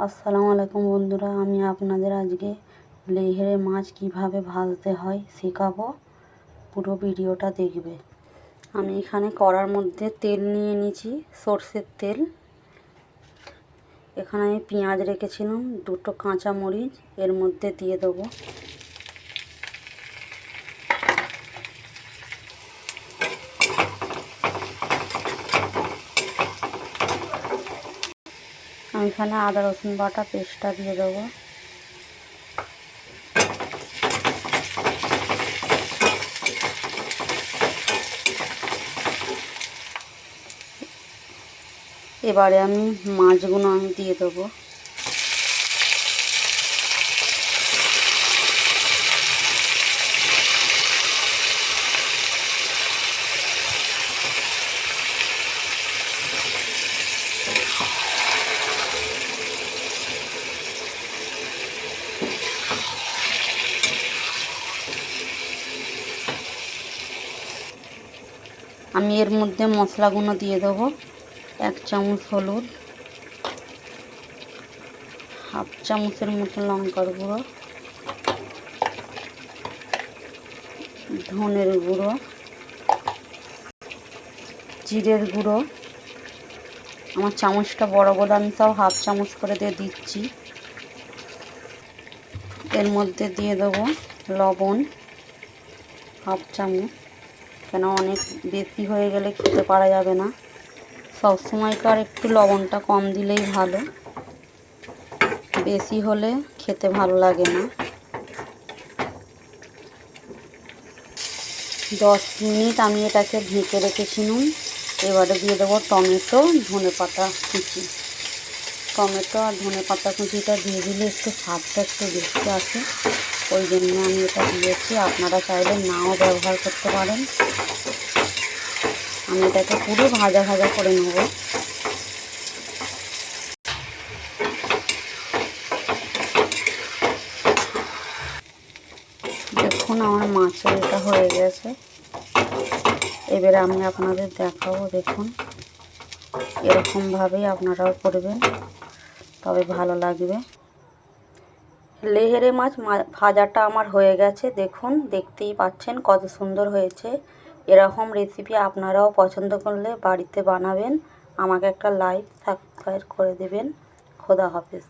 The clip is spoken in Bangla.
আসসালামু আলাইকুম বন্ধুরা, আমি আপনাদের আজকে লেহেরে মাছ কিভাবে ভাজতে হয় শেখাবো। পুরো ভিডিওটা দেখবে। আমি এখানে কড়ার মধ্যে তেল নিয়ে নিয়েছি, সরষের তেল। এখানে আমি পেঁয়াজ রেখেছিলাম, দুটো কাঁচা মরিচ এর মধ্যে দিয়ে দেবো। আমি এখানে আদা রসুন বাটা পেস্টটা দিয়ে দেবো। এবারে আমি মাছগুলো দিয়ে দেবো। আমি এর মধ্যে মশলাগুলো দিয়ে দেবো। 1 চামচ হলুদ, হাফ চামচের মতো লঙ্কার গুঁড়ো, ধনের গুঁড়ো, জিরের গুঁড়ো। আমার চামচটা বড় বলে আমি তাও হাফ চামচ করে দিয়ে দিচ্ছি। এর মধ্যে দিয়ে দেবো লবণ, হাফ চামচ, কেন অনেক বেশি হয়ে গেলে খেতে পারা যাবে না। সব সময়কার একটু লবণটা কম দিলেই ভালো, বেশি হলে খেতে ভালো লাগে না। 10 মিনিট আমি এটাকে ঢেকে রেখেছিলাম। এবারে দিয়ে দেবো টমেটো, ধনেপাতা কুচি। টমেটো আর ধনেপাতা কুচিটা দিয়ে দিলে একটু স্বাদটা একটু বেশি আসে, ওই জন্য আমি এটা দিয়েছি। আপনারা চাইলে নাও ব্যবহার করতে পারেন। আমি এটাকে পুরো ভাজা ভাজা করে নেব। দেখুন আমার মাছের এটা হয়ে গেছে। এবারে আমি আপনাদের দেখাবো। দেখুন এরকমভাবেই আপনারাও করবেন, তবে ভালো লাগবে। লেহেরে মাছ ভাজাটা আমার হয়ে গেছে। দেখুন, দেখতেই পাচ্ছেন কত সুন্দর হয়েছে। এরকম রেসিপি আপনারাও পছন্দ করলে বাড়িতে বানাবেন। আমাকে একটা লাইক সাবস্ক্রাইব করে দেবেন। খোদা হাফেজ।